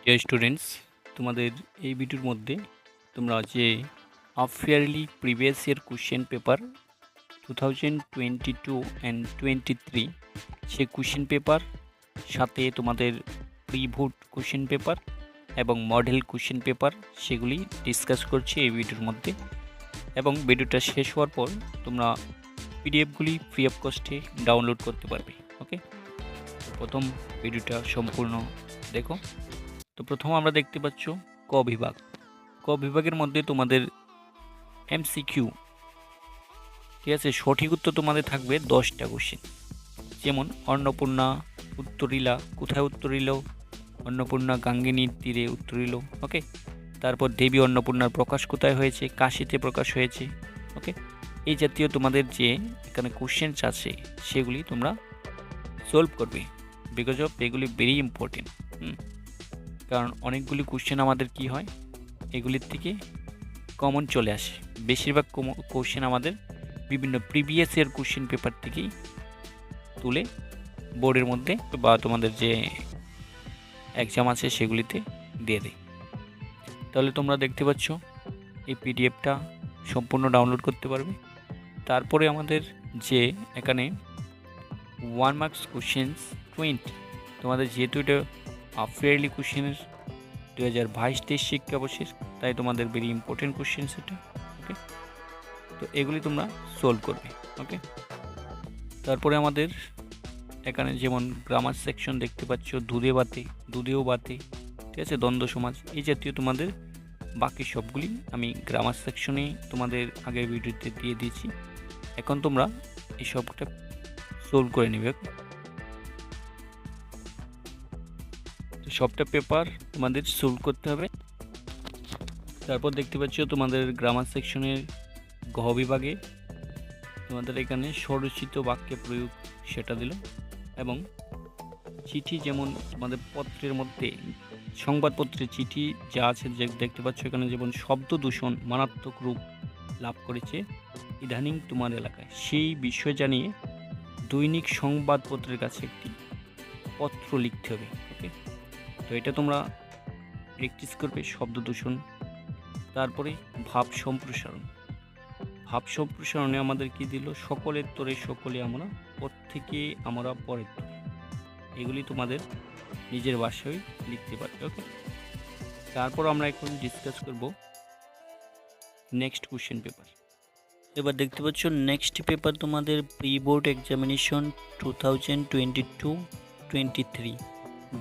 Dear students, তোমাদের এই ভিডিওর মধ্যে তোমরা যে half yearly previous year question paper 2022 and 23 সেই কোশ্চেন পেপার সাথে তোমাদের প্রি বোর্ড কোশ্চেন পেপার এবং মডেল কোশ্চেন পেপার সেগুলি ডিসকাস করছি এই ভিডিওর মধ্যে। এবং ভিডিওটা শেষ হওয়ার পর তোমরা পিডিএফগুলি ফ্রি অফ কস্টে ডাউনলোড করতে পারবে। ওকে, তো প্রথম ভিডিওটা সম্পূর্ণ দেখো। তো প্রথম আমরা দেখতে পাচ্ছ ক বিভাগ। ক বিভাগের মধ্যে তোমাদের এমসিকিউ, ঠিক আছে, সঠিক উত্তর তোমাদের থাকবে 10টা কোশ্চেন। যেমন অন্নপূর্ণা উত্তরিলা, কোথায় উত্তরিল? অন্নপূর্ণা গাঙ্গিনীর তীরে উত্তরিল। ওকে, তারপর দেবী অন্নপূর্ণার প্রকাশ কোথায় হয়েছে? কাশীতে প্রকাশ হয়েছে। ওকে, এই জাতীয় তোমাদের যে এখানে কোশ্চেন আছে সেগুলি তোমরা সলভ করবে, বিকজ অফ এগুলি ভেরি ইম্পর্টেন্ট। কারণ অনেকগুলি কোশ্চেন আমাদের কি হয়, এগুলির থেকে কমন চলে আসে। বেশিরভাগ কোশ্চেন আমাদের বিভিন্ন প্রিভিয়াস ইয়ার কোশ্চেন পেপার থেকেই তুলে বোর্ডের মধ্যে বা তোমাদের যে এক্সাম আছে সেগুলিতে দিয়ে দেয়। তাহলে তোমরা দেখতে পাচ্ছ এই পিডিএফটা সম্পূর্ণ ডাউনলোড করতে পারবে। তারপরে আমাদের যে এখানে 1 মার্কস কোশ্চেন্স 20, তোমাদের যেহেতু এটা হাফ ইয়ারলি কোশ্চেনের 2022-23 শিক্ষাবর্ষের, তাই তোমাদের ভেরি ইম্পর্টেন্ট কোশ্চেন সেটা। ওকে, তো এগুলি তোমরা সলভ করবে। ওকে, তারপরে আমাদের এখানে যেমন গ্রামার সেকশন দেখতে পাচ্ছ, দুধে বাতে, দুধেও বাতে, ঠিক আছে, দ্বন্দ্ব সমাজ, এই জাতীয় তোমাদের বাকি সবগুলি আমি গ্রামার সেকশনে তোমাদের আগের ভিডিওতে দিয়ে দিয়েছি। এখন তোমরা এই সবটা সলভ করে নেবে। তো সবটা পেপার তোমাদের সলভ করতে হবে। তারপর দেখতে পাচ্ছ তোমাদের গ্রামার সেকশনের ঘ বিভাগে তোমাদের এখানে স্বরচিত বাক্যে প্রয়োগ সেটা দিল, এবং চিঠি, যেমন তোমাদের পত্রের মধ্যে সংবাদপত্রের চিঠি যা আছে যে দেখতে পাচ্ছ এখানে, যেমন শব্দ দূষণ মারাত্মক রূপ লাভ করেছে ইদানিং তোমার এলাকায়, সেই বিষয় জানিয়ে দৈনিক সংবাদপত্রের কাছে একটি পত্র লিখতে হবে। ওকে, তো এটা তোমরা প্র্যাকটিস করবে, শব্দ দূষণ। তারপরে ভাব সম্প্রসারণ। ভাব সম্প্রসারণে আমাদের কি দিল? সকলের তোরে সকলে আমরা, প্রত্যেকে আমরা পরের তোরে। এগুলি তোমাদের নিজের ভাষায় লিখতে পারবে। ওকে, তারপর আমরা এখন ডিসকাস করব নেক্সট কোশ্চেন পেপার। এবার দেখতে পাচ্ছ নেক্সট পেপার তোমাদের প্রি বোর্ড এক্সামিনেশন 2022-23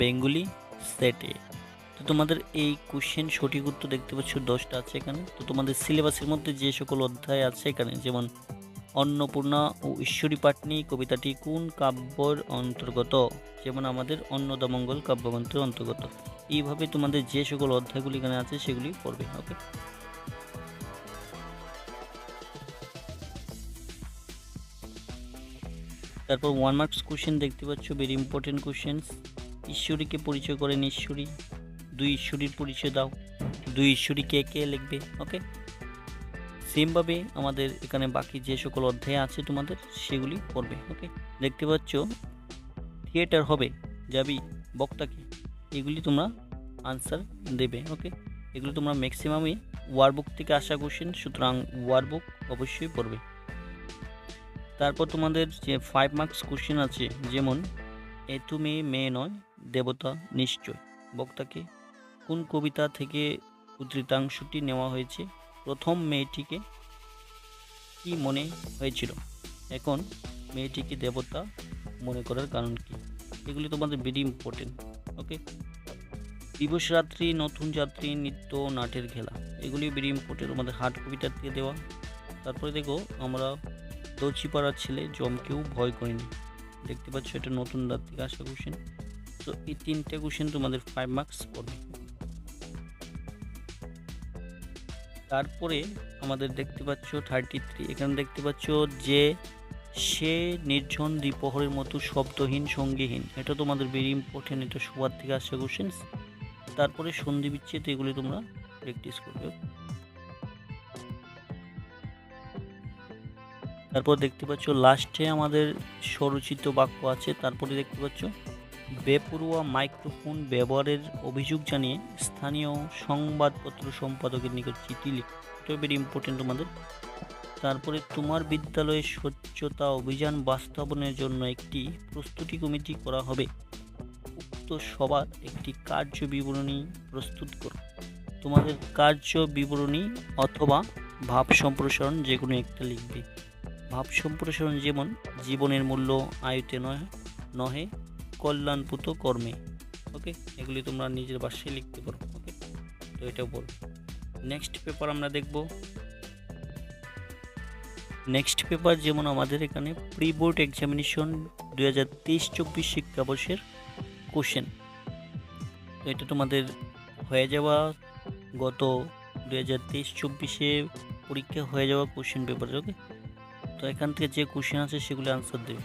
বেঙ্গলি সেটে। তো তোমাদের এই কোশ্চেন সঠিক উত্তর দেখতে পাচ্ছ 10টা আছে এখানে। তো তোমাদের সিলেবাসের মধ্যে যে সকল অধ্যায় আছে এখানে, যেমন অন্নপূর্ণা ও ঈশ্বরী পাটনি কবিতাটি কোন কাব্যের অন্তর্গত? যেমন আমাদের অন্নদামঙ্গল কাব্যগ্রন্থের অন্তর্গত। এইভাবে তোমাদের যে সকল অধ্যায়গুলি এখানে আছে সেগুলি পড়বে। ওকে, তারপর 1 মার্কস কোশ্চেন দেখতে পাচ্ছ, ভেরি ইম্পর্টেন্ট কোশ্চেন্স। ঈশ্বরীকে পরিচয় করেন ঈশ্বরী, দুই ঈশ্বরীর পরিচয় দাও, দুই ঈশ্বরী কে কে লিখবে। ওকে, সেমভাবে আমাদের এখানে বাকি যে সকল অধ্যায় আছে তোমাদের সেগুলি পড়বে। ওকে, দেখতে পাচ্ছ থিয়েটার হবে যাবি বক্তাকে, এগুলি তোমরা আনসার দেবে। ওকে, এগুলি তোমরা ম্যাক্সিমামই ওয়ার্কবুক থেকে আসা কোশ্চেন, সুতরাং ওয়ার্কবুক অবশ্যই পড়বে। তারপর তোমাদের যে 5 মার্কস কোশ্চেন আছে, যেমন এ তুমি মেয়ে নয় দেবতা নিশ্চয়, বক্তাকে কোন কবিতা থেকে উদ্ধৃতাংশটি নেওয়া হয়েছে? প্রথম মেয়েটিকে কি মনে হয়েছিল? এখন মেয়েটিকে দেবতা মনে করার কারণ কি? এগুলি তোমাদের ভেরি ইম্পর্টেন্ট। ওকে, দিবস রাত্রি, নতুন যাত্রী, নিত্য নাটের খেলা, এগুলি ভেরি ইম্পর্টেন্ট তোমাদের হার্ড কবিতার দিয়ে দেওয়া। তারপরে দেখো আমরা দর্জিপাড়ার ছেলে জমকেও ভয় করেনি, দেখতে পাচ্ছ এটা নতুন রাত থেকে আসা কোশ্চেন। তো এই 3টে কোশ্চেন তোমাদের 5 মার্কস পড়বে। তারপরে আমাদের দেখতে পাচ্ছ 33, এখানে দেখতে পাচ্ছ যে সে নির্জন দ্বিপ্রহরের মতো শব্দহীন সঙ্গীহীন, এটা তোমাদের ভেরি ইম্পর্টেন্ট, এটা সবার থেকে আসা কোশ্চেন। তারপরে সন্ধি বিচ্ছেদ, এগুলি তোমরা প্র্যাকটিস করবে। তারপর দেখতে পাচ্ছ লাস্টে আমাদের স্বরচিত বাক্য আছে। তারপরে দেখতে পাচ্ছ বেপরোয়া মাইক্রোফোন ব্যবহারের অভিযোগ জানিয়ে স্থানীয় সংবাদপত্র সম্পাদকের নিকট চিঠি লিখ। এটা ভেরি ইম্পর্টেন্ট তোমাদের। তারপরে তোমার বিদ্যালয়ে স্বচ্ছতা অভিযান বাস্তবায়নের জন্য একটি প্রস্তুতি কমিটি করা হবে। উক্ত সবার একটি কার্য বিবরণী প্রস্তুত করো। তোমাদের কার্য বিবরণী অথবা ভাব সম্প্রসারণ যে কোনো একটা লিখবে। ভাব সম্প্রসারণ যেমন জীবনের মূল্য আয়তে নহে কল্যাণপুত কর্মে। ওকে, এগুলি তোমরা নিজের ভাষায় লিখতে পারো। ওকে, তো এটাও বল। নেক্সট পেপার আমরা দেখব। নেক্সট পেপার যেমন আমাদের এখানে প্রি বোর্ড এক্সামিনেশন 2023-24 শিক্ষাবর্ষের কোশ্চেন। তো এটা তোমাদের হয়ে যাওয়া গত 2023-24 পরীক্ষা হয়ে যাওয়া কোশ্চেন পেপার। ওকে, তো এখান থেকে যে কোশ্চেন আছে সেগুলি আনসার দেবে।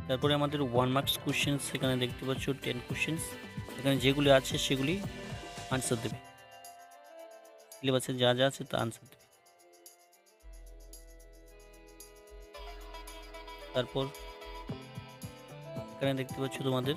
তারপরে আমাদের 1 মার্কস কোশ্চেন্স এখানে দেখতে পাচ্ছ 10 কোশ্চেন্স। এখানে যেগুলি আছে সেগুলি আনসার দেবে, সিলেবাসে যা যা আছে তা আনসার দেবে। তারপর এখানে দেখতে পাচ্ছ তোমাদের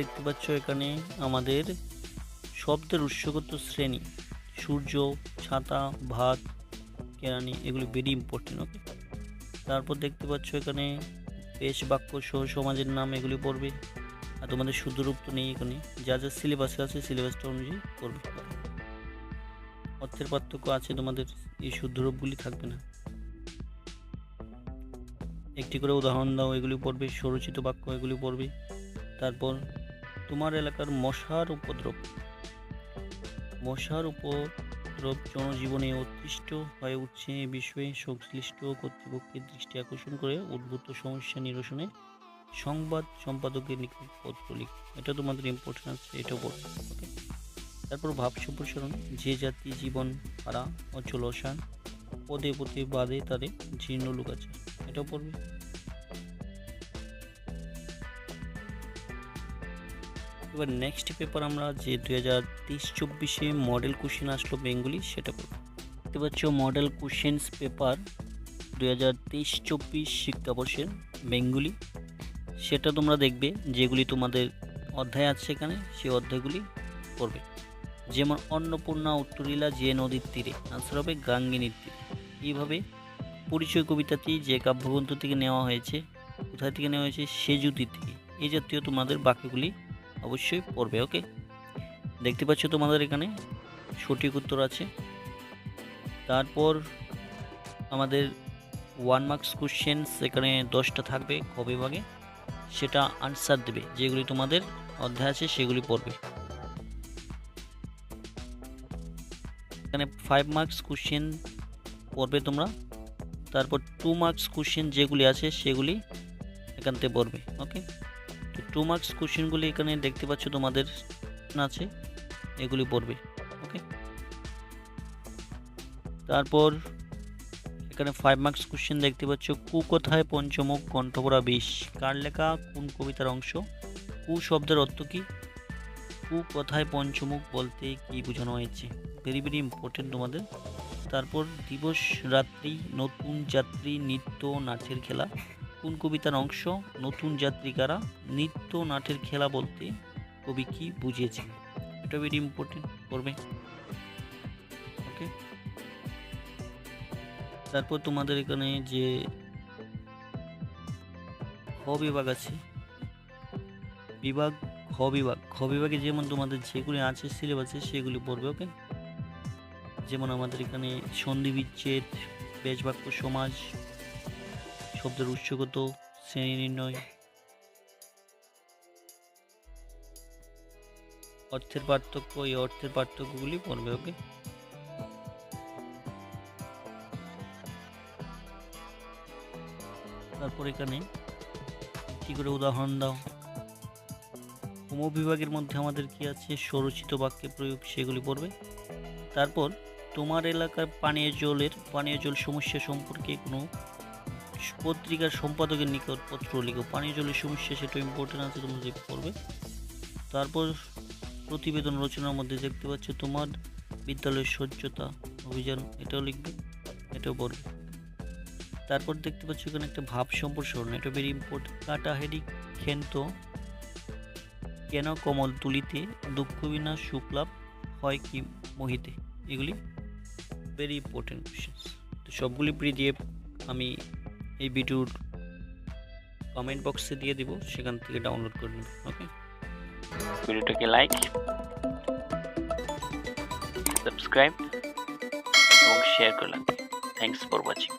দেখতে পাচ্ছ এখানে আমাদের শব্দের উৎসগত শ্রেণী, সূর্য, ছাতা, ভাত, কেরানি, এগুলি ভেরি ইম্পর্টেন্ট। ওকে, তারপর দেখতে পাচ্ছ এখানে পেশ বাক্য সহ সমাজের নাম, এগুলি পড়বে। আর তোমাদের শুদ্ধরূপ তো নেই, এখানে যা যা সিলেবাসে আছে সিলেবাসটা অনুযায়ী পড়বে। অর্থের পার্থক্য আছে তোমাদের, এই শুদ্ধরূপগুলি থাকবে না। একটি করে উদাহরণ দাও, এগুলি পড়বে। স্বরচিত বাক্য, এগুলি পড়বে। তারপর তোমার এলাকার মশার উপদ্রব জনজীবনে অতিষ্ঠ হয়ে উঠছে, এ বিষয়ে সংশ্লিষ্ট কর্তৃপক্ষের দৃষ্টি আকর্ষণ করে উদ্ভূত সমস্যা নিরসনে সংবাদ সম্পাদকের নিকট পত্র লিখ। এটা তোমাদের ইম্পর্টেন্ট আছে, এটাও পড়বে। ওকে, তারপর ভাব সম্প্রসারণ, যে জাতি জীবন হারা অচল অসার, পদে পদে বাদে তারে জীর্ণ লোক আছে, এটাও পড়বে। এবার নেক্সট পেপার আমরা যে 2023-24 মডেল কোশ্চেন আসলো বেঙ্গলি, সেটা পড়ব। দেখতে পাচ্ছ মডেল কোশ্চেন্স পেপার 2023-24 শিক্ষাবর্ষের বেঙ্গলি, সেটা তোমরা দেখবে। যেগুলি তোমাদের অধ্যায় আছে এখানে, সেই অধ্যায়গুলি পড়বে। যেমন অন্নপূর্ণা উত্তরীলা যে নদীর তীরে, আনসার হবে গাঙ্গিনীর তীরে। এইভাবে পরিচয় কবিতাটি যে কাব্যগ্রন্থ থেকে নেওয়া হয়েছে, কোথায় থেকে নেওয়া হয়েছে, সেজুতি থেকে, এই জাতীয় তোমাদের বাক্যগুলি অবশ্যই পড়বে। ওকে, দেখতে পাচ্ছ তোমাদের এখানে সঠিক উত্তর আছে। তারপর আমাদের 1 মার্কস কোশ্চেন্স এখানে 10টা থাকবে খ বিভাগে, সেটা আনসার দেবে। যেগুলি তোমাদের অধ্যায় আছে সেগুলি পড়বে। এখানে 5 মার্কস কোশ্চেন পড়বে তোমরা। তারপর 2 মার্কস কোশ্চেন যেগুলি আছে সেগুলি এখান থেকে পড়বে। ওকে, তো 2 মার্কস কোশ্চেনগুলি এখানে দেখতে পাচ্ছ তোমাদের আছে, এগুলি পড়বে। ওকে, তারপর এখানে 5 মার্কস কোশ্চেন দেখতে পাচ্ছ, কুকথায় পঞ্চমুখ কণ্ঠভরা বিষ, কার লেখা, কোন কবিতার অংশ, কু শব্দের অর্থ কি, কুকথায় পঞ্চমুখ বলতে কি বোঝানো হয়েছে, ভেরি ভেরি ইম্পর্টেন্ট তোমাদের। তারপর দিবস রাত্রি, নতুন যাত্রী, নৃত্য নাটের খেলা, কোন কবিতার অংশ, নতুন যাত্রী কারা, নৃত্য নাটের খেলা বলতে কবি কি বুঝিয়েছেন, এটা ভেরি ইম্পর্টেন্ট পড়বে। ওকে, তারপর তোমাদের এখানে যে খ বিভাগ আছে, খ বিভাগে যেমন তোমাদের যেগুলি আছে সিলেবাসে সেগুলি পড়বে। ওকে, যেমন আমাদের এখানে সন্ধি বিচ্ছেদ, বেশ বাক্য সমাজ, শব্দের উৎসগত শ্রেণী নির্ণয়, অর্থের পার্থক্য, এই অর্থের পার্থক্যগুলি পড়বে। ওকে, তারপর এখানে একটি করে উদাহরণ দাও। উপবিভাগের মধ্যে আমাদের কি আছে, স্বরচিত বাক্যে প্রয়োগ, সেগুলি পড়বে। তারপর তোমার এলাকার পানীয় জল সমস্যা সম্পর্কে কোনো পত্রিকার সম্পাদকের নিকট পত্র লিখো। পানীয় জলের সমস্যা সেটা ইম্পর্টেন্ট আছে, তোমরা পড়বে। তারপর প্রতিবেদন রচনার মধ্যে দেখতে পাচ্ছ তোমার বিদ্যালয়ের স্বচ্ছতা অভিযান, এটাও লিখবে, এটাও পড়বে। তারপর দেখতে পাচ্ছ এখানে একটা ভাব সম্প্রসারণ, এটা ভেরি ইম্পর্টেন্ট। কাটা হেডি ক্ষেন্ত কেন কমল তুলিতে, দুঃখ বিনা সুখ লাভ হয় কি মোহিতে, এগুলি ভেরি ইম্পর্টেন্ট কোশ্চেন্স। তো সবগুলি পিডিএফ আমি এই ভিডিওর কমেন্ট বক্সে দিয়ে দিব, সেখান থেকে ডাউনলোড করে নেব। ওকে, ভিডিওটাকে লাইক, সাবস্ক্রাইব এবং শেয়ার করলাম। Thanks for watching.